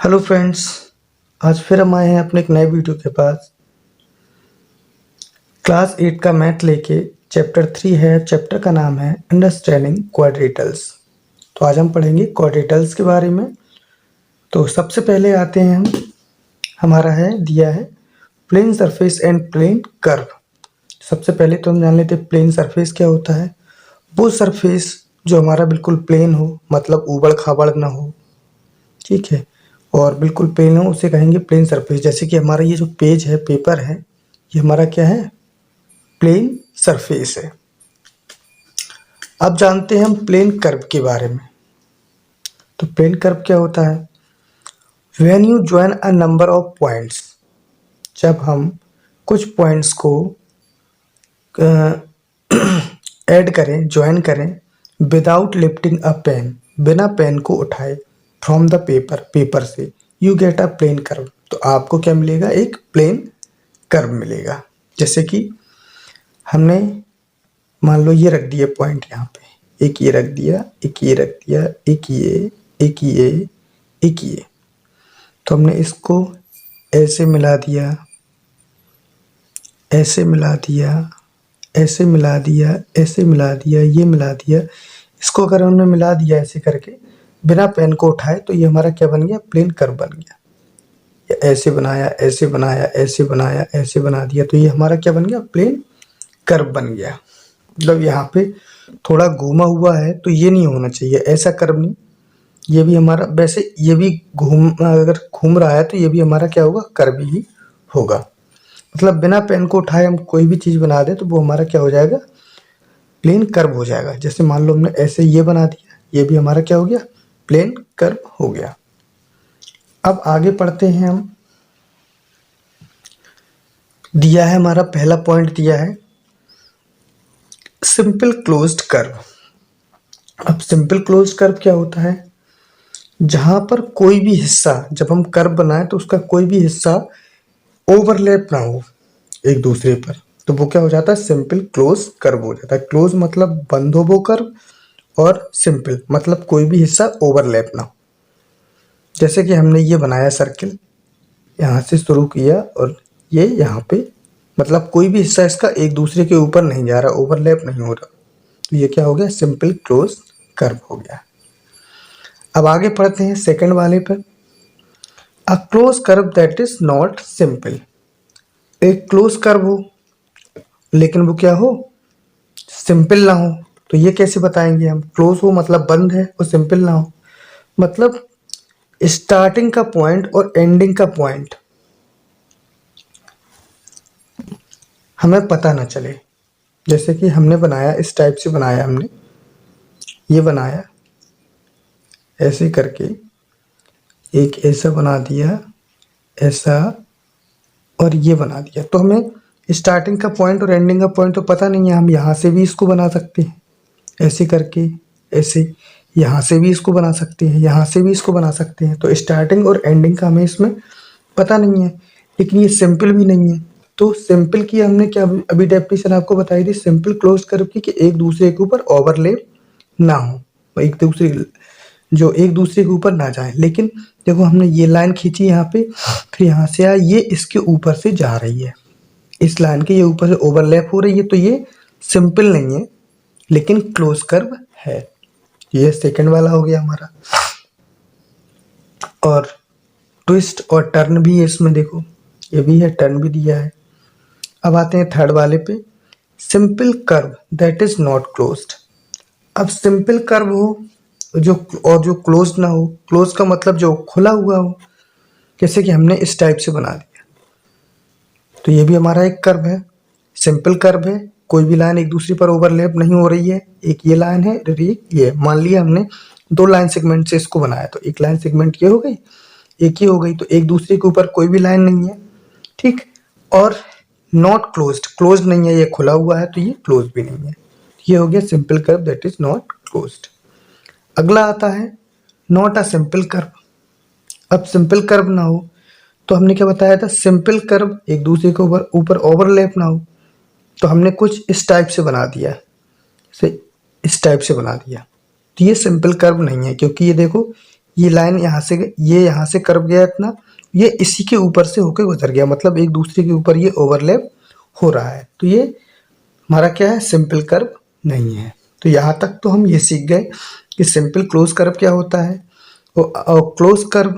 Hello friends. आज फिर हम आए हैं अपने एक नए वीडियो के पास। क्लास 8 का मैथ लेके चैप्टर 3 है। चैप्टर का नाम है अंडरस्टैंडिंग क्वाड्रेटल्स। तो आज हम पढ़ेंगे क्वाड्रेटल्स के बारे में। तो सबसे पहले आते हैं हमारा दिया है plane surface and plane curve. सबसे पहले तो हम जान लेते हैं प्लेन सरफेस क्या होता है। वो सरफेस जो हमारा बिल्कुल प्लेन हो, मतलब ऊबड़ खाबड़ ना हो, ठीक है, और बिल्कुल प्लेन हो, उसे कहेंगे प्लेन सरफेस। जैसे कि हमारा ये जो पेज है, पेपर है, ये हमारा क्या है, प्लेन सरफेस है। अब जानते हैं हम प्लेन कर्व के बारे में। तो प्लेन कर्व क्या होता है? When you join a number of points, जब हम कुछ पॉइंट्स को ऐड करें, ज्वाइन करें, विदाउट लिफ्टिंग अ पेन, बिना पेन को उठाए, फ्रॉम द पेपर, पेपर से, you get a plane curve. तो आपको क्या मिलेगा? एक प्लेन कर्व मिलेगा। जैसे कि हमने मान लो ये रख दिए पॉइंट यहाँ पे, एक ये रख दिया, एक ये रख दिया, एक ये, एक ये, एक ये। तो हमने इसको ऐसे मिला दिया, ऐसे मिला दिया, ऐसे मिला दिया, ऐसे मिला दिया, ये मिला दिया। इसको अगर हमने मिला दिया ऐसे करके बिना पेन को उठाए, तो ये हमारा क्या बन गया? प्लेन कर्व बन गया। या ऐसे बनाया, ऐसे बनाया, ऐसे बनाया, ऐसे बना दिया, तो ये हमारा क्या बन गया? प्लेन कर्व बन गया। मतलब यहाँ पे थोड़ा घूमा हुआ है तो ये नहीं होना चाहिए, ऐसा कर्व नहीं। ये भी हमारा, वैसे ये भी अगर घूम रहा है तो ये भी हमारा क्या होगा? कर्व ही होगा। मतलब बिना पेन को उठाए हम कोई भी चीज़ बना दें तो वो हमारा क्या हो जाएगा? प्लेन कर्व हो जाएगा। जैसे मान लो हमने ऐसे ये बना दिया, ये भी हमारा क्या हो गया? प्लेन कर्व हो गया। अब आगे पढ़ते हैं हम। दिया है हमारा पहला पॉइंट दिया है सिंपल क्लोज्ड कर्व। अब सिंपल क्लोज्ड कर्व क्या होता है? जहां पर कोई भी हिस्सा, जब हम कर्व बनाए तो उसका कोई भी हिस्सा ओवरलैप ना हो एक दूसरे पर, तो वो क्या हो जाता है? सिंपल क्लोज कर्व हो जाता है। क्लोज मतलब बंद हो वो कर्व, और सिंपल मतलब कोई भी हिस्सा ओवरलैप ना हो। जैसे कि हमने ये बनाया सर्किल, यहाँ से शुरू किया और ये यहाँ पे, मतलब कोई भी हिस्सा इसका एक दूसरे के ऊपर नहीं जा रहा, ओवरलैप नहीं हो रहा, तो ये क्या हो गया? सिंपल क्लोज कर्व हो गया। अब आगे पढ़ते हैं सेकंड वाले पर। A close curve that is not simple. एक क्लोज कर्व हो लेकिन वो क्या हो? सिंपल ना हो। तो ये कैसे बताएंगे हम? क्लोज हो मतलब बंद है, और सिंपल ना हो मतलब स्टार्टिंग का पॉइंट और एंडिंग का पॉइंट हमें पता ना चले। जैसे कि हमने बनाया, इस टाइप से बनाया हमने, ये बनाया ऐसे करके, एक ऐसा बना दिया, ऐसा, और ये बना दिया। तो हमें स्टार्टिंग का पॉइंट और एंडिंग का पॉइंट तो पता नहीं है। हम यहाँ से भी इसको बना सकते हैं ऐसे करके, ऐसे, यहाँ से भी इसको बना सकते हैं, यहाँ से भी इसको बना सकते हैं। तो स्टार्टिंग और एंडिंग का हमें इसमें पता नहीं है, लेकिन ये सिंपल भी नहीं है। तो सिंपल की हमने क्या अभी डेफिनेशन आपको बताई थी, सिंपल क्लोज कर्व की, कि एक दूसरे के ऊपर ओवरलैप ना हो, एक दूसरे, जो एक दूसरे के ऊपर ना जाए। लेकिन देखो हमने ये लाइन खींची यहाँ पे, फिर यहाँ से आया, ये इसके ऊपर से जा रही है, इस लाइन के ये ऊपर से ओवरलैप हो रही है, तो ये सिंपल नहीं है लेकिन क्लोज कर्व है। ये सेकंड वाला हो गया हमारा। और ट्विस्ट और टर्न भी है इसमें, देखो ये भी है, टर्न भी दिया है। अब आते हैं थर्ड वाले पे, simple curve that is not closed. अब सिंपल कर्व हो जो, और जो क्लोज ना हो। क्लोज का मतलब जो खुला हुआ हो, जैसे कि हमने इस टाइप से बना दिया, तो ये भी हमारा एक कर्व है, सिंपल कर्व है। कोई भी लाइन एक दूसरे पर ओवरलैप नहीं हो रही है। एक ये लाइन है और ये मान लिया हमने दो लाइन सेगमेंट से इसको बनाया, तो एक लाइन सेगमेंट ये हो गई, एक ही हो गई, तो एक दूसरे के ऊपर कोई भी लाइन नहीं है, ठीक। और नॉट क्लोज्ड, क्लोज नहीं है, ये खुला हुआ है, तो ये क्लोज भी नहीं है। ये हो गया simple curve that is not closed. अगला आता है नॉट अ सिंपल कर्व। अब सिंपल कर्व ना हो तो हमने क्या बताया था? सिंपल कर्व एक दूसरे के ऊपर ओवरलैप ना हो, तो हमने कुछ इस टाइप से बना दिया, से इस टाइप से बना दिया, तो ये सिंपल कर्व नहीं है। क्योंकि ये देखो, ये लाइन यहाँ से, ये यहाँ से कर्व गया इतना, ये इसी के ऊपर से होके गुजर गया, मतलब एक दूसरे के ऊपर ये ओवरलैप हो रहा है। तो ये हमारा क्या है, सिंपल कर्व नहीं है। तो यहाँ तक तो हम ये सीख गए कि सिंपल क्लोज कर्व क्या होता है, और close curve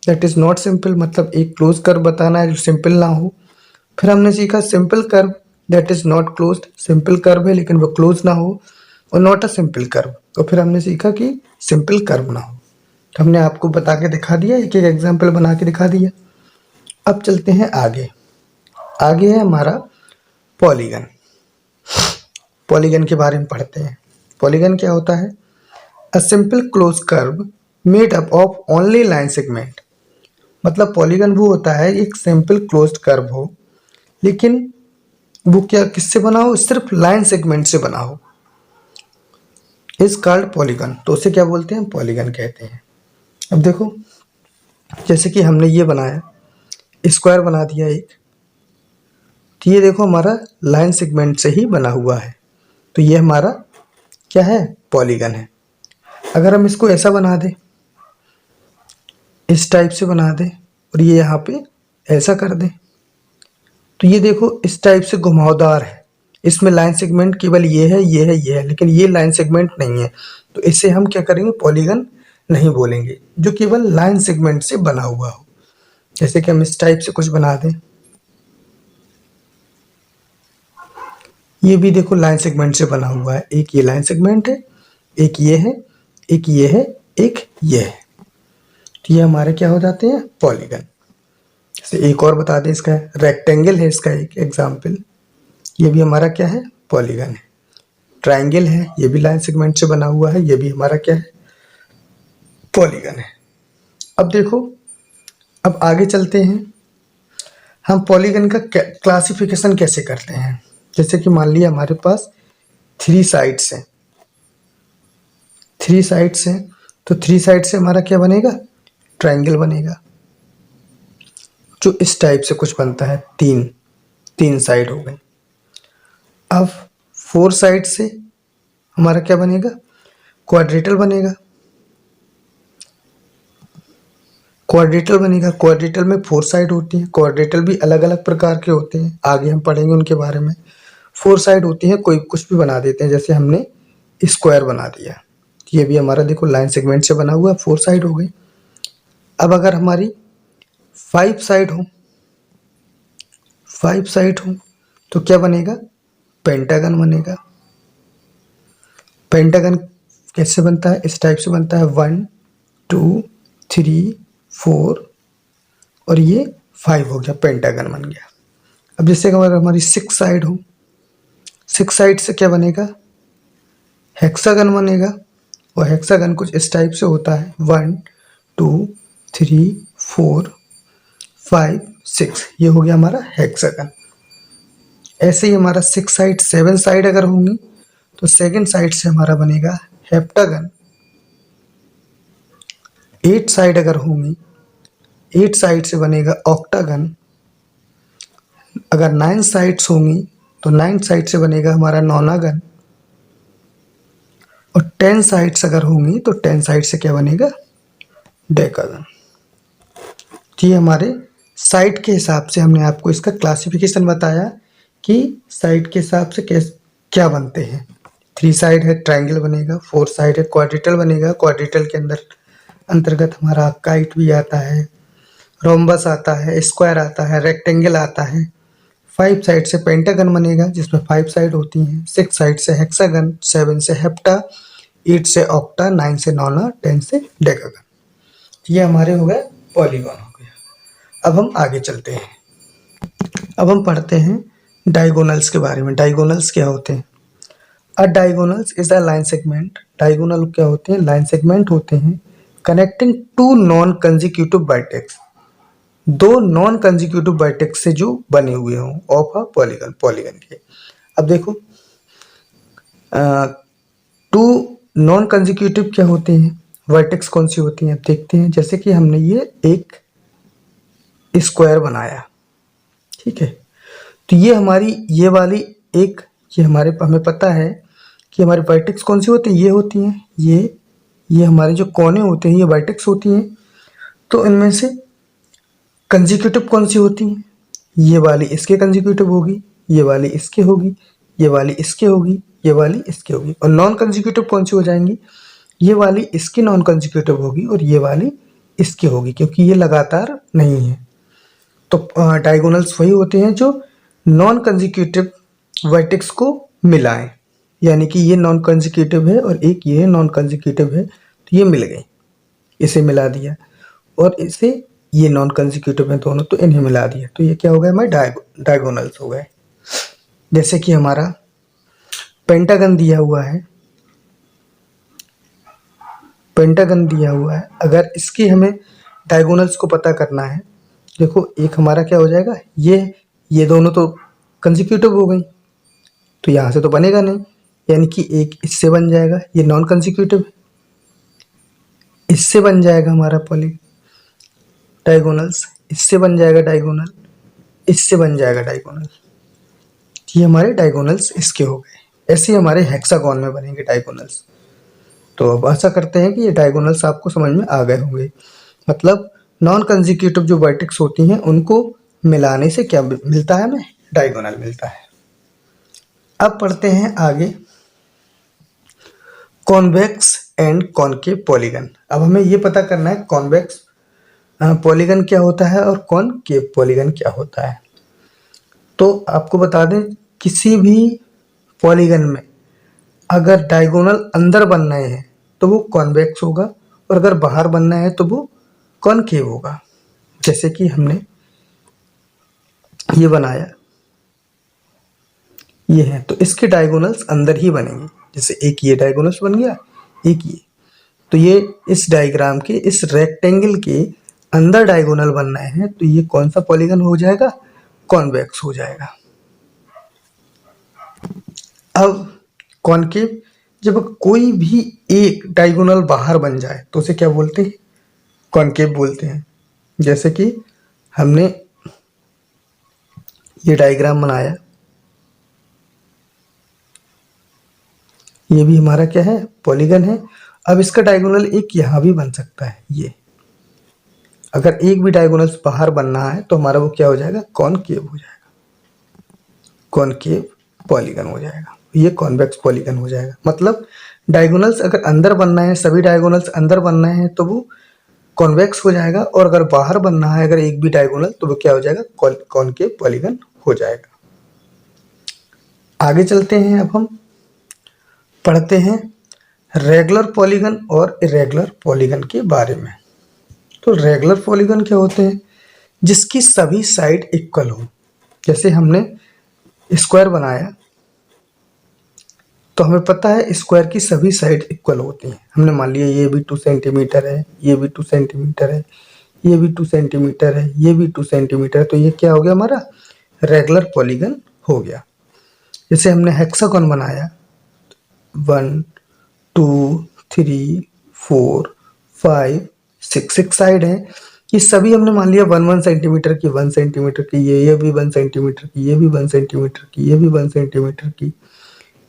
that is not simple, मतलब एक क्लोज कर्व बताना है जो सिंपल ना हो। फिर हमने सीखा simple curve that is not closed, simple curve है लेकिन वो क्लोज ना हो, और नॉट अ सिंपल कर्व। तो फिर हमने सीखा कि सिंपल कर्व ना हो। तो हमने आपको बता के दिखा दिया, एक एक एग्जाम्पल बना के दिखा दिया। अब चलते हैं आगे। आगे है हमारा पॉलीगन। पॉलीगन के बारे में पढ़ते हैं। पॉलीगन क्या होता है, a simple close curve made up of only line segment. मतलब पॉलीगन वो होता है एक सिंपल क्लोज्ड कर्व हो, लेकिन वो क्या किससे बना हो, सिर्फ लाइन सेगमेंट से बना हो, इज कॉल्ड पॉलीगन। तो उसे क्या बोलते हैं, पॉलीगन कहते हैं। अब देखो, जैसे कि हमने ये बनाया, स्क्वायर बना दिया एक, तो ये देखो हमारा लाइन सेगमेंट से ही बना हुआ है, तो ये हमारा क्या है, पॉलीगन है। अगर हम इसको ऐसा बना दें, इस टाइप से बना दें, और ये यहाँ पे ऐसा कर दें, तो ये देखो इस टाइप से घुमावदार है, इसमें लाइन सेगमेंट केवल ये है, ये है, ये है, लेकिन ये लाइन सेगमेंट नहीं है। तो इसे हम क्या करेंगे, पॉलीगन नहीं बोलेंगे, जो केवल लाइन सेगमेंट से बना हुआ हो। जैसे कि हम इस टाइप से कुछ बना दें, ये भी देखो लाइन सेगमेंट से बना हुआ है, एक ये लाइन सेगमेंट है, एक ये है, एक ये है, एक ये है। तो ये हमारे क्या हो जाते हैं, पॉलीगन। जैसे एक और बता दें, इसका रेक्टेंगल है, इसका एक एग्जाम्पल, ये भी हमारा क्या है, पॉलीगन है। ट्राइंगल है, ये भी लाइन सेगमेंट से बना हुआ है, ये भी हमारा क्या है, पॉलीगन है। अब देखो, अब आगे चलते हैं, हम पॉलीगन का क्लासिफिकेशन कैसे करते हैं। जैसे कि मान लिया हमारे पास 3 साइड्स हैं, 3 साइड्स हैं, तो 3 साइड से हमारा क्या बनेगा, ट्राइंगल बनेगा, जो इस टाइप से कुछ बनता है, 3 साइड हो गई। अब 4 साइड से हमारा क्या बनेगा, क्वाड्रेटल बनेगा, क्वाड्रेटल बनेगा। क्वाड्रेटल में 4 साइड होती हैं, क्वाड्रेटल भी अलग अलग प्रकार के होते हैं, आगे हम पढ़ेंगे उनके बारे में। 4 साइड होती हैं, कोई कुछ भी बना देते हैं, जैसे हमने स्क्वायर बना दिया, ये भी हमारा देखो लाइन सेगमेंट से बना हुआ, 4 साइड हो गई। अब अगर हमारी 5 साइड हो, 5 साइड हो, तो क्या बनेगा, पेंटागन बनेगा। पेंटागन कैसे बनता है, इस टाइप से बनता है, 1 2 3 4 और ये 5 हो गया, पेंटागन बन गया। अब जैसे अगर हमारी 6 साइड हो, 6 साइड से क्या बनेगा, हेक्सागन बनेगा। और हेक्सागन कुछ इस टाइप से होता है, 1 2 3 4 5 6, ये हो गया हमारा हेक्सागन। ऐसे ही हमारा 6 साइड 7 साइड अगर होंगी, तो सेकंड साइड से हमारा बनेगा हेप्टागन। 8 साइड अगर होंगी, 8 साइड से बनेगा ऑक्टागन। अगर 9 साइड्स होंगी, तो 9 साइड से बनेगा हमारा नोनागन। और 10 साइड्स अगर होंगी, तो 10 साइड से क्या बनेगा, डेकागन। ये हमारे साइड के हिसाब से हमने आपको इसका क्लासिफिकेशन बताया कि साइड के हिसाब से क्या बनते हैं। 3 साइड है, ट्राइंगल बनेगा। 4 साइड है, क्वाड्रेटल बनेगा। क्वाड्रेटल के अंतर्गत हमारा काइट भी आता है, रोम्बस आता है, स्क्वायर आता है, रेक्टेंगल आता है। 5 साइड से पेंटागन बनेगा, जिसमें 5 साइड होती हैं। 6 साइड से हेक्सागन, 7 से हेप्टा, 8 से ऑक्टा, 9 से नोना, 10 से डेकागन। ये हमारे हो गए पॉलीगॉन हो गया। अब हम आगे चलते हैं, अब हम पढ़ते हैं डायगोनल्स के बारे में। डायगोनल्स क्या होते हैं, a diagonals is a line segment. Diagonal क्या होते हैं, लाइन सेगमेंट होते हैं connecting 2 non consecutive vertex, 2 non consecutive vertex से जो बने हुए हों ऑफ अ पॉलीगन, पॉलीगन के। अब देखो 2 नॉन कंजिक्यूटिव क्या होते हैं, वर्टेक्स कौन सी होती हैं, अब देखते हैं। जैसे कि हमने ये एक स्क्वायर बनाया, ठीक है, तो ये हमारी ये वाली एक, ये हमें पता है कि हमारी वर्टेक्स कौन सी होती है, ये होती हैं, ये ये हमारे जो कोने होते हैं ये वर्टेक्स होती हैं। तो इनमें से कंसेक्यूटिव कौन सी होती हैं? ये वाली इसके कंसेक्यूटिव होगी, ये वाली इसके होगी, ये वाली इसके होगी, ये वाली इसके होगी। और नॉन कंसेक्यूटिव कौन सी हो जाएंगी? ये वाली इसकी नॉन कंसेक्यूटिव होगी और ये वाली इसकी होगी, क्योंकि ये लगातार नहीं है। तो डायगोनल्स वही होते हैं जो नॉन कंसेक्यूटिव वर्टेक्स को मिलाएं, यानी कि ये नॉन कंसेक्यूटिव है और एक ये नॉन कंसेक्यूटिव है, तो ये मिल गए, इसे मिला दिया, और इसे ये नॉन कंसेक्यूटिव है दोनों, तो इन्हें मिला दिया, तो ये क्या हो गया? हमारे डायगोनल्स हो गए। जैसे कि हमारा पेंटागन दिया हुआ है, पेंटागन दिया हुआ है, अगर इसकी हमें डायगोनल्स को पता करना है, देखो एक हमारा क्या हो जाएगा, ये दोनों तो कंसेक्यूटिव हो गई, तो यहाँ से तो बनेगा नहीं, यानी कि एक इससे बन जाएगा, ये नॉन कंसेक्यूटिव, इससे बन जाएगा हमारा डायगोनल्स, इससे बन जाएगा डायगोनल, इससे बन जाएगा डायगोनल, ये हमारे डायगोनल्स इसके हो गए। ऐसे ही हमारे हेक्सागोन में बनेंगे डायगोनल्स। तो अब आशा करते हैं कि ये डायगोनल्स आपको समझ में आ गए होंगे। मतलब नॉन कंसेक्यूटिव जो वर्टेक्स होती हैं उनको मिलाने से क्या मिलता है? हमें डायगोनल मिलता है। अब पढ़ते हैं आगे कॉन्वेक्स एंड कॉनकेव पॉलीगन। अब हमें ये पता करना है कॉन्वेक्स पॉलीगन क्या होता है और कॉनकेव पॉलीगन क्या होता है। तो आपको बता दें, किसी भी पॉलीगन में अगर डायगोनल अंदर बन रहे हैं तो वो कॉन्वेक्स होगा, और अगर बाहर बनना है तो वो कॉनकेव होगा। जैसे कि हमने ये बनाया, ये है, तो इसके डायगोनल्स अंदर ही बनेंगे। जैसे एक ये डायगोनल्स बन गया, एक ये, तो ये इस डायग्राम के इस रेक्टेंगल के अंदर डायगोनल बन रहे हैं, तो ये कौन सा पॉलीगन हो जाएगा? कॉन्वेक्स हो जाएगा। अब कॉनकेव, जब कोई भी एक डायगोनल बाहर बन जाए तो उसे क्या बोलते हैं? कॉनकेव बोलते हैं। जैसे कि हमने ये डायग्राम बनाया, ये भी हमारा क्या है? पॉलीगन है। अब इसका डायगोनल एक यहाँ भी बन सकता है, ये अगर एक भी डायगोनल्स बाहर बन रहा है तो हमारा वो क्या हो जाएगा? कॉनकेव हो जाएगा, कॉनकेव पॉलीगन हो जाएगा, ये कॉन्वेक्स पॉलीगन हो जाएगा। मतलब डायगोनल्स अगर अंदर बनना है, सभी डायगोनल्स अंदर बनना है तो वो कॉन्वेक्स हो जाएगा, और अगर बाहर बनना है अगर एक भी डायगोनल तो वो क्या हो जाएगा? कॉनकेव पॉलीगन हो जाएगा। आगे चलते हैं, अब हम पढ़ते हैं रेगुलर पॉलीगन और इरेगुलर पॉलीगन के बारे में। तो रेगुलर पॉलीगन क्या होते हैं? जिसकी सभी साइड इक्वल हो। जैसे हमने स्क्वायर बनाया, तो हमें पता है स्क्वायर की सभी साइड इक्वल होती हैं। हमने मान लिया ये भी 2 सेंटीमीटर है, ये भी 2 सेंटीमीटर है, ये भी 2 सेंटीमीटर है, ये भी 2 सेंटीमीटर है, तो ये क्या हो गया? हमारा रेगुलर पॉलीगन हो गया। जैसे हमने हेक्सागोन बनाया, 1 2 3 4 5 6 साइड है, ये सभी हमने मान लिया 1 सेंटीमीटर की, 1 सेंटीमीटर की, ये भी 1 सेंटीमीटर की, ये भी 1 सेंटीमीटर की, ये भी 1 सेंटीमीटर की,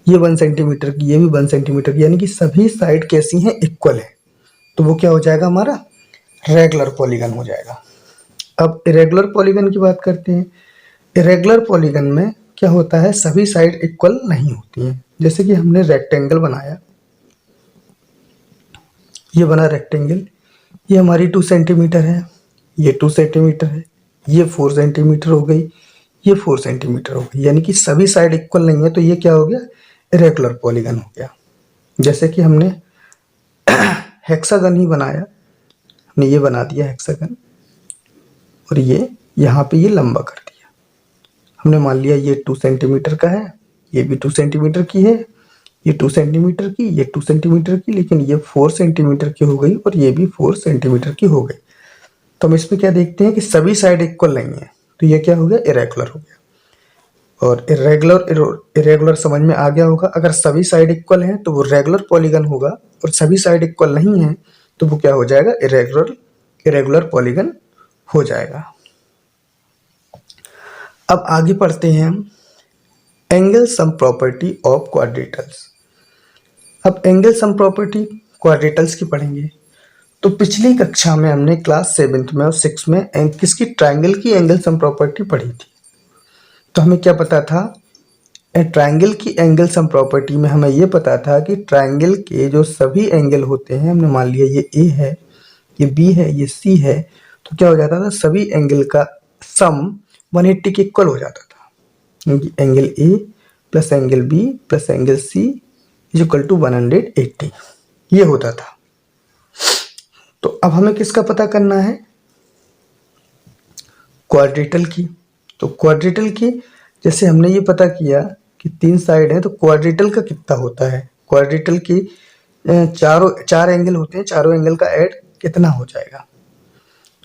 ये 1 सेंटीमीटर की, ये भी 1 सेंटीमीटर की, यानी कि सभी साइड कैसी हैं? इक्वल है, तो वो क्या हो जाएगा? हमारा रेगुलर पॉलीगन हो जाएगा। अब इरेगुलर पॉलीगन की बात करते हैं। इरेगुलर पॉलीगन में क्या होता है? सभी साइड इक्वल नहीं होती हैं। जैसे कि हमने रेक्टेंगल बनाया, ये बना रेक्टेंगल, ये हमारी 2 सेंटीमीटर है, ये 2 सेंटीमीटर है, ये 4 सेंटीमीटर हो गई, ये 4 सेंटीमीटर हो गई, यानी कि सभी साइड इक्वल नहीं है, तो ये क्या हो गया? इरेगुलर पॉलीगन हो गया। जैसे कि हमने हेक्सागन ही बनाया, हमने ये बना दिया हेक्सागन, और ये यहाँ पे ये लंबा कर दिया। हमने मान लिया ये 2 सेंटीमीटर का है, ये भी 2 सेंटीमीटर की है, ये 2 सेंटीमीटर की, ये 2 सेंटीमीटर की, लेकिन ये 4 सेंटीमीटर की हो गई और ये भी 4 सेंटीमीटर की हो गई। तो हम इसमें क्या देखते हैं कि सभी साइड इक्वल नहीं है, तो ये क्या हो गया? इरेगुलर हो गया। और इरेगुलर समझ में आ गया होगा। अगर सभी साइड इक्वल हैं तो वो रेगुलर पॉलीगन होगा, और सभी साइड इक्वल नहीं है तो वो क्या हो जाएगा? इरेगुलर पॉलीगन हो जाएगा। अब आगे पढ़ते हैं हम एंगल सम प्रॉपर्टी ऑफ क्वाड्रेटर्स। अब एंगल सम प्रॉपर्टी क्वाड्रेटल्स की पढ़ेंगे। तो पिछली कक्षा में हमने क्लास 7th में और 6 में किसकी ट्रायंगल की एंगल सम प्रॉपर्टी पढ़ी थी। तो हमें क्या पता था, ट्रायंगल की एंगल सम प्रॉपर्टी में हमें ये पता था कि ट्रायंगल के जो सभी एंगल होते हैं, हमने मान लिया ये ए है, ये बी है, ये सी है, तो क्या हो जाता था, सभी एंगल का सम 180 के इक्वल हो जाता था, क्योंकि angle A plus angle B plus angle C is equal to 180 ये होता था। तो अब हमें किसका पता करना है, क्वाड्रेटल की। तो क्वाड्रेटल की जैसे हमने ये पता किया कि 3 साइड है, तो क्वाड्रेटल का कितना होता है, क्वाड्रेटल की चार एंगल होते हैं, चारों एंगल का ऐड कितना हो जाएगा।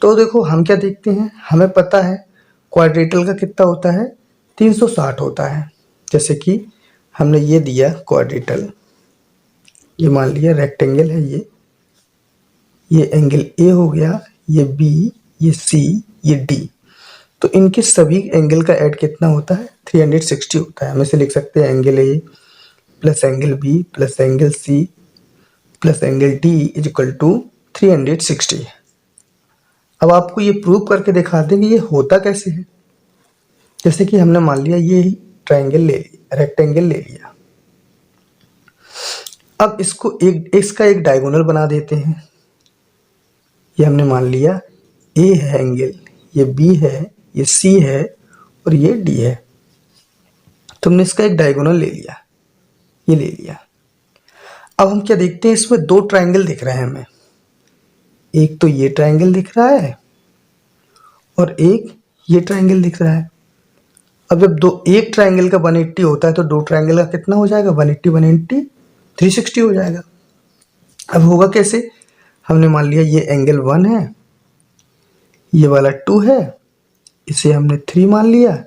तो देखो हम क्या देखते हैं, हमें पता है क्वाड्रेटल का कितना होता है, 360 होता है। जैसे कि हमने ये दिया क्वाड्रेटल, ये मान लिया रेक्टेंगल है, ये एंगल ए हो गया, ये बी, ये सी, ये डी, तो इनके सभी एंगल का ऐड कितना होता है, 360 होता है। हम इसे लिख सकते हैं angle A plus angle B plus angle C plus angle D is equal to 360। अब आपको ये प्रूव करके दिखा दें कि ये होता कैसे है। जैसे कि हमने मान लिया ये ट्रायंगल ले लिया, रेक्टेंगल ले लिया, अब इसका एक डायगोनल बना देते हैं। ये हमने मान लिया ए है एंगल, ये बी है, ये सी है और ये डी है, तो हमने इसका एक डायगोनल ले लिया, ये ले लिया। अब हम क्या देखते हैं, इसमें 2 ट्रायंगल दिख रहे हैं हमें, एक तो ये ट्रायंगल दिख रहा है और एक ये ट्रायंगल दिख रहा है। अब जब एक ट्रायंगल का 180 होता है तो 2 ट्रायंगल का कितना हो जाएगा, 180 180 360 हो जाएगा। अब होगा कैसे, हमने मान लिया ये एंगल 1 है, ये वाला 2 है, इसे हमने 3 मान लिया,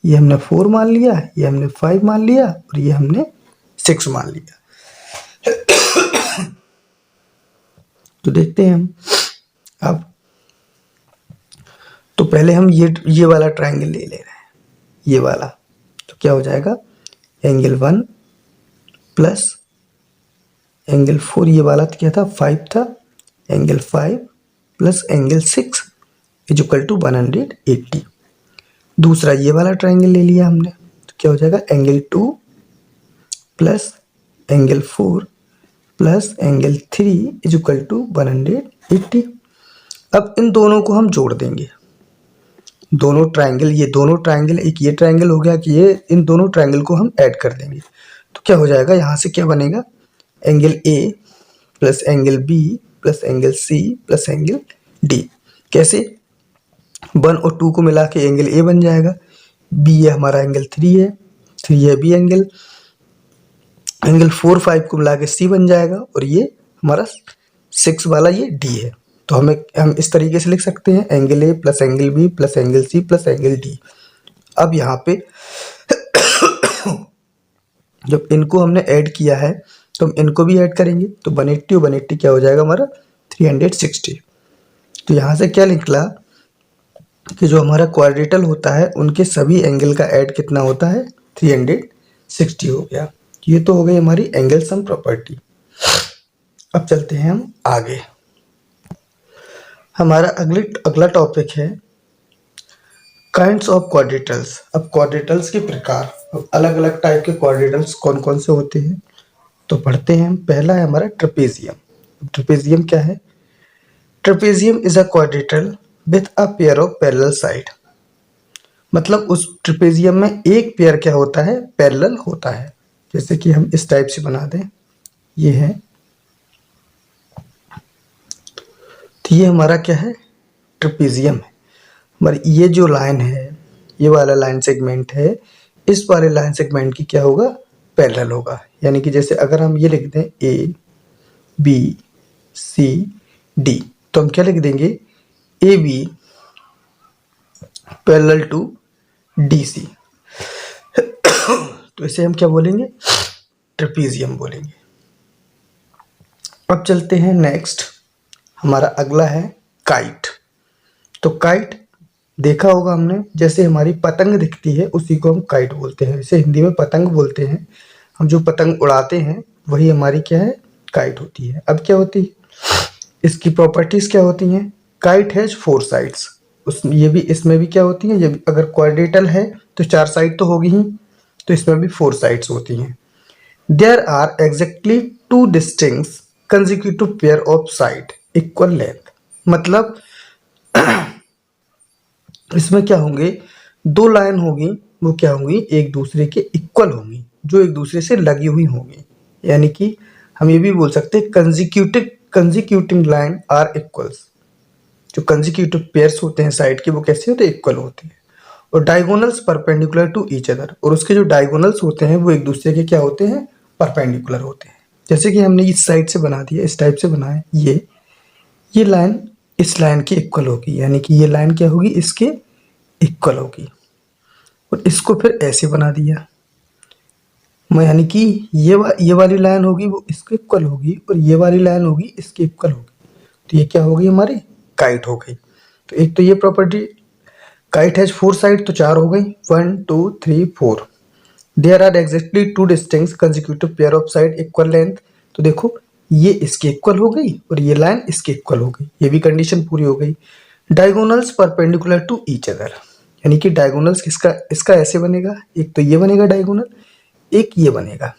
ये हमने 4 मान लिया, ये हमने 5 मान लिया और ये हमने 6 मान लिया। तो देखते हैं हम अब, तो पहले हम ये वाला ट्रायंगल ले रहे हैं, ये वाला, तो क्या हो जाएगा, एंगल 1 प्लस एंगल 4, ये वाला क्या था 5 था, angle 5 plus angle 6 is equal to 180। दूसरा ये वाला ट्रायंगल ले लिया हमने, तो क्या हो जाएगा, angle 2 plus angle 4 plus angle 3 is equal to 180। अब इन दोनों को हम जोड़ देंगे, दोनों ट्रायंगल एक ये ट्रायंगल हो गया कि ये इन दोनों ट्रायंगल को हम ऐड कर देंगे, तो क्या हो जाएगा, यहाँ से क्या बनेगा, angle A plus angle B plus angle C plus angle D. कैसे, 1 और 2 को मिला के एंगल ए बन जाएगा, बी है हमारा एंगल 3 है, 3 है बी एंगल 4 5 को मिला के सी बन जाएगा और ये हमारा 6 वाला ये डी है। तो हम इस तरीके से लिख सकते हैं, angle A plus angle B plus angle C plus angle D. अब यहाँ पे जब इनको हमने ऐड किया है तो हम इनको भी ऐड करेंगे, तो 180 और 180 क्या हो जाएगा हमारा 360। तो यहाँ से क्या निकला कि जो हमारा क्वाड्रेटल होता है उनके सभी एंगल का ऐड कितना होता है, 360 हो गया। ये तो हो गई हमारी एंगल सम प्रॉपर्टी। अब चलते हैं हम आगे, हमारा अगला टॉपिक है काइंड्स ऑफ क्वाड्रेटल्स। अब क्वाड्रेटल्स के प्रकार, अब अलग अलग टाइप के क्वाड्रेटल्स कौन कौन से होते हैं तो पढ़ते हैं। पहला है हमारा ट्रेपेजियम। ट्रेपेजियम क्या है, trapezium is a quadrilateral with a pair of parallel side. मतलब उस ट्रेपेजियम में एक पेयर क्या होता है, पैरेलल होता है। जैसे कि हम इस टाइप से बना दें, ये है, तो ये हमारा क्या है, ट्रेपेजियम है। हमारी ये जो लाइन है, ये वाला लाइन सेगमेंट है, इस वाले लाइन सेगमेंट की क्या होगा, पैरेलल होगा। यानी कि जैसे अगर हम ये लिख दें ए बी सी डी, तो हम क्या लिख देंगे, A B parallel to D C. तो इसे हम क्या बोलेंगे, ट्रेपेजियम बोलेंगे। अब चलते हैं नेक्स्ट, हमारा अगला है काइट। तो काइट देखा होगा हमने, जैसे हमारी पतंग दिखती है उसी को हम काइट बोलते हैं। इसे हिंदी में पतंग बोलते हैं। हम जो पतंग उड़ाते हैं वही हमारी क्या है, काइट होती है। अब क्या होती है, इसकी प्रॉपर्टीज क्या होती हैं, काइट हैज 4 साइड्स। उस ये भी इसमें भी क्या होती है, ये भी अगर क्वाड्रेटल है तो 4 साइड तो होगी ही, तो इसमें भी 4 साइड्स होती हैं। There are exactly 2 distinct consecutive pair of side equal length. मतलब इसमें क्या होंगे, 2 लाइन होगी, वो क्या होंगी, एक दूसरे के इक्वल होंगी, जो एक दूसरे से लगी हुई होंगी। यानी कि हम ये भी बोल सकते हैं कंसेक्यूटिंग लाइन आर इक्वल्स। जो कंसेक्यूटिव पेयर्स होते हैं साइड के, वो कैसे होते हैं, इक्वल होते हैं। और diagonals perpendicular to each other, और उसके जो डायगोनल्स होते हैं वो एक दूसरे के क्या होते हैं, परपेंडिकुलर होते हैं। जैसे कि हमने इस साइड से बना दिया, इस टाइप से बनाया, ये लाइन इस लाइन के इक्वल होगी, यानी कि ये लाइन क्या होगी, इसके इक्वल होगी। और इसको फिर ऐसे बना दिया मैं, यानी कि ये वाली लाइन होगी वो इसके इक्वल होगी, और ये वाली लाइन होगी इसके इक्वल होगी। तो ये क्या होगी, हमारी काइट हो गई। तो एक तो ये प्रॉपर्टी, काइट हैज 4 साइड, तो 4 हो गई, 1 2 3 4। There are exactly 2 distinct consecutive pair of side equal length. तो देखो ये इसके इक्वल हो गई और ये लाइन इसके इक्वल हो गई, ये भी कंडीशन पूरी हो गई। Diagonals perpendicular to each other, यानी कि डायगोनल्स इसका ऐसे बनेगा, एक तो ये बनेगा डायगोनल, एक ये बनेगा।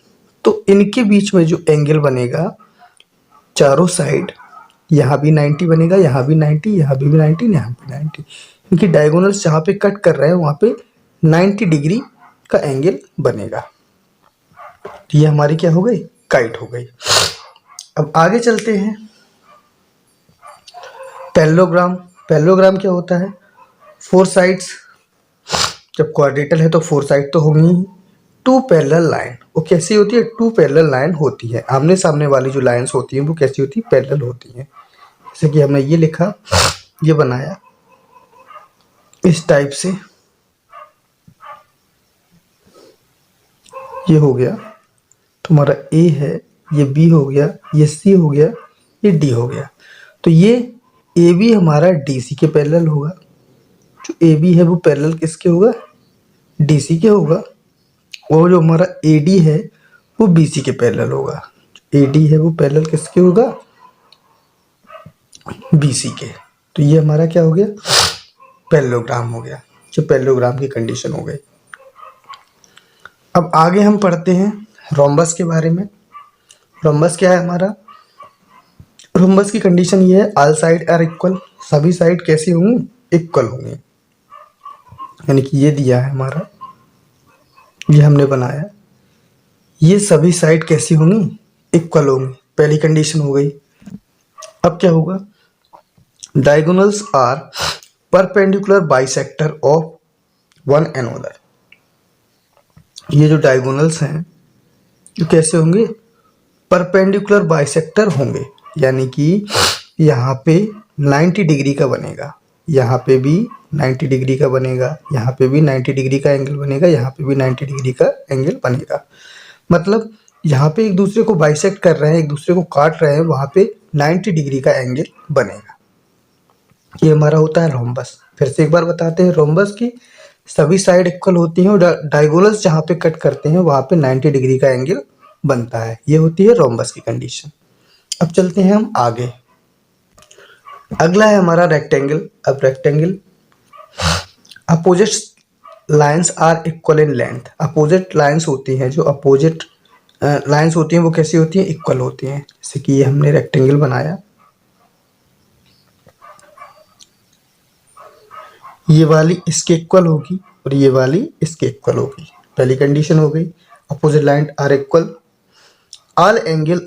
तो इनके बीच में जो एंगल बनेगा चारों साइड, यहाँ भी 90 बनेगा, यहाँ भी 90, यहाँ भी 90, यहाँ भी 90। इनकी डायगोनल्स जहाँ पे कट कर रहे हैं वहाँ पे 90 डिग्री का एंगल बनेगा। तो ये हमारी क्या हो गई, काइट हो गई। अब आगे चलते हैं, पैरेललोग्राम। पैरेललोग्राम क्या होता है, 4 साइड्स, जब क्वाड्रेटल है तो 4 साइड तो होंगी ही। 2 पैरेलल लाइन, वो कैसी होती है, 2 पैरेलल लाइन होती है। आमने सामने वाली जो लाइंस होती हैं वो कैसी होती है, पैरेलल होती हैं। जैसे कि हमने ये लिखा, ये बनाया इस टाइप से, ये हो गया तुम्हारा ए है, ये बी हो गया, ये सी हो गया, ये डी हो गया। तो ये ए बी हमारा डी सी के पैरेलल होगा। जो ए बी है वो पैरेलल किसके होगा, डी सी के होगा। और जो हमारा ए डी है वो बी सी के पैरेलल होगा। ए डी है वो पैरेलल किसके होगा, बी सी के। तो ये हमारा क्या हो गया, पैरेललोग्राम हो गया, जो पैरेललोग्राम की कंडीशन हो गई। अब आगे हम पढ़ते हैं रोम्बस के बारे में। रोम्बस क्या है हमारा, रोम्बस की कंडीशन ये है, ऑल साइड आर इक्वल, सभी साइड कैसी होंगी, इक्वल होंगी। यानी कि ये दिया है हमारा, ये हमने बनाया, ये सभी साइड कैसी होंगी, इक्वल होंगी, पहली कंडीशन हो गई। अब क्या होगा, diagonals are perpendicular bisector of one another. ये जो डायगोनल्स हैं जो कैसे होंगे, परपेंडिकुलर बाइसेक्टर होंगे, यानी कि यहाँ पे 90 डिग्री का बनेगा, यहाँ पे भी 90 डिग्री का बनेगा, यहाँ पे भी 90 डिग्री का एंगल बनेगा, यहाँ पे भी 90 डिग्री का एंगल बनेगा। मतलब यहाँ पे एक दूसरे को बाइसेक्ट कर रहे हैं, एक दूसरे को काट रहे हैं, वहाँ पे 90 डिग्री का एंगल बनेगा। ये हमारा होता है रोम्बस। फिर से एक बार बताते हैं, रोम्बस की सभी साइड इक्वल होती हैं और डायगोनल्स जहाँ पे कट करते हैं वहाँ पे 90 डिग्री का एंगल बनता है। ये होती है रोम्बस की कंडीशन। अब चलते हैं हम आगे, अगला है हमारा रेक्टेंगल। अब rectangle, opposite lines are equal in length. Opposite lines होती हैं, जो अपोजिट लाइंस होती हैं वो कैसी होती हैं, इक्वल होती हैं। जैसे कि ये हमने रेक्टेंगल बनाया, ये वाली इसके इक्वल होगी और ये वाली इसके इक्वल होगी, पहली कंडीशन हो गई। Opposite line are equal, all angle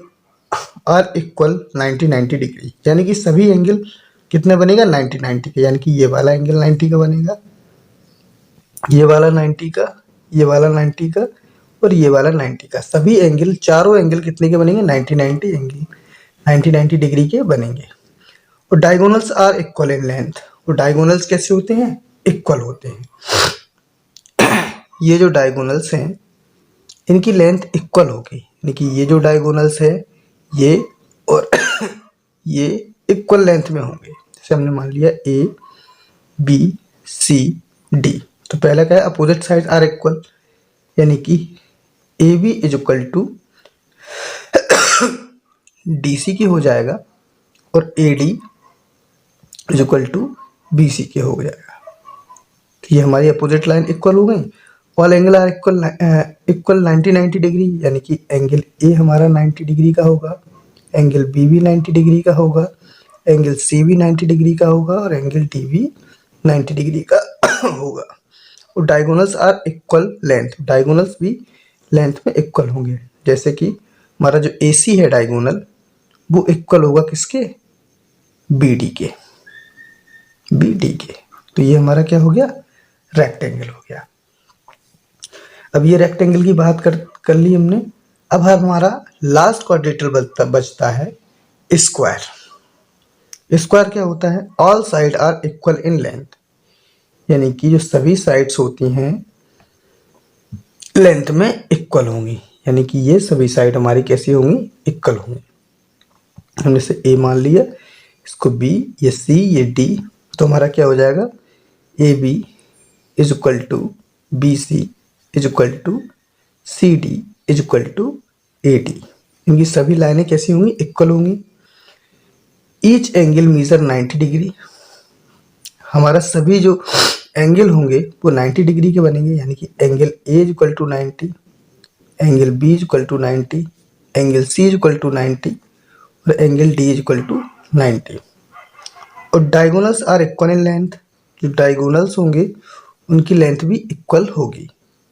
are equal 90 degree, यानी कि सभी एंगल कितने बनेगा, 90 के। यानी कि ये वाला एंगल 90 का बनेगा, ये वाला 90 का, ये वाला 90 का और ये वाला 90 का। सभी एंगल, चारों एंगल कितने के बनेंगे, 90 एंगल 90 डिग्री के बनेंगे। और diagonals are equal in length, और डायगोनल्स कैसे होते हैं, इक्वल होते हैं। ये जो डायगोनल्स हैं इनकी लेंथ इक्वल होगी, यानी कि ये जो डायगोनल्स है ये और ये इक्वल लेंथ में होंगे। जैसे हमने मान लिया ए बी सी डी, तो पहला क्या है, अपोजिट साइड आर इक्वल, यानी कि A B is equal to DC के हो जाएगा और AD is equal to BC के हो जाएगा। तो ये हमारी अपोजिट लाइन इक्वल हो गई। All angle are equal 90 degree, यानी कि एंगल A हमारा 90 डिग्री का होगा, एंगल B भी 90 डिग्री का होगा, एंगल C भी 90 डिग्री का होगा और एंगल D भी 90 डिग्री का होगा। और diagonals are equal length, diagonals भी लेंथ में इक्वल होंगे। जैसे कि हमारा जो AC है डायगोनल वो इक्वल होगा किसके, BD के, BD के। तो ये हमारा क्या हो गया, रेक्टेंगल हो गया। अब ये रेक्टेंगल की बात कर ली हमने। अब हमारा लास्ट क्वाड्रेटर बचता है स्क्वायर। स्क्वायर क्या होता है, all side are equal in length, यानी कि जो सभी साइड्स होती हैं लेंथ में इक्वल होंगी, यानी कि ये सभी साइड हमारी कैसी होंगी, इक्वल होंगी। हमने इसे A मान लिया, इसको B, ये C, ये D, तो हमारा क्या हो जाएगा, AB is equal to BC is equal to CD is equal to AD। इनकी सभी लाइनें कैसी होंगी, इक्वल होंगी। ईच एंगल मीजर 90 डिग्री, हमारा सभी जो एंगल होंगे वो 90 डिग्री के बनेंगे, यानी कि angle A is equal to 90, angle B is equal to 90, angle C is equal to 90 और angle D is equal to 90। और diagonals are equal in length, जो डायगोनल्स होंगे उनकी लेंथ भी इक्वल होगी,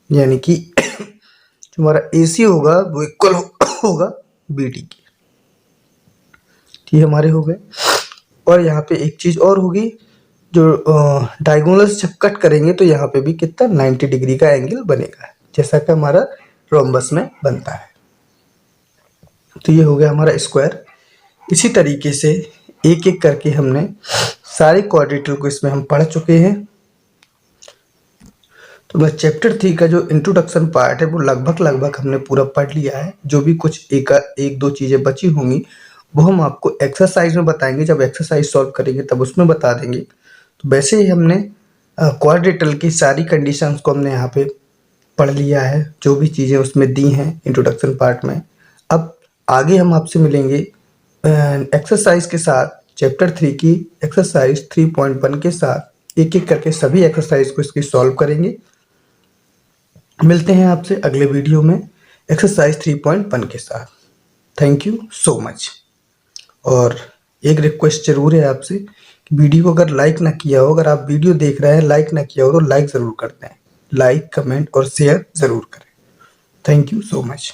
यानी कि जो हमारा AC होगा वो इक्वल होगा BD के। ये हमारे हो गए। और यहाँ पे एक चीज़ और होगी, जो डायगोनल्स जब कट करेंगे तो यहाँ पे भी कितना 90 डिग्री का एंगल बनेगा, जैसा कि हमारा रोम्बस में बनता है। तो ये हो गया हमारा स्क्वायर। इसी तरीके से एक एक करके हमने सारे क्वाड्रेटर को इसमें हम पढ़ चुके हैं। तो मैं चैप्टर 3 का जो इंट्रोडक्शन पार्ट है वो लगभग हमने पूरा पढ़ लिया है। जो भी कुछ एक दो चीज़ें बची होंगी वो हम आपको एक्सरसाइज में बताएंगे, जब एक्सरसाइज सॉल्व करेंगे तब उसमें बता देंगे। तो वैसे ही हमने क्वाड्रेटर की सारी कंडीशंस को हमने यहाँ पे पढ़ लिया है, जो भी चीज़ें उसमें दी हैं इंट्रोडक्शन पार्ट में। अब आगे हम आपसे मिलेंगे एक्सरसाइज के साथ, चैप्टर 3 की एक्सरसाइज 3.1 के साथ एक एक करके सभी एक्सरसाइज को इसकी सॉल्व करेंगे। मिलते हैं आपसे अगले वीडियो में एक्सरसाइज 3.1 के साथ। Thank you so much. और एक रिक्वेस्ट जरूर है आपसे कि वीडियो को अगर लाइक ना किया हो, अगर आप वीडियो देख रहे हैं लाइक ना किया हो तो लाइक ज़रूर करते हैं, लाइक कमेंट और शेयर ज़रूर करें। Thank you so much.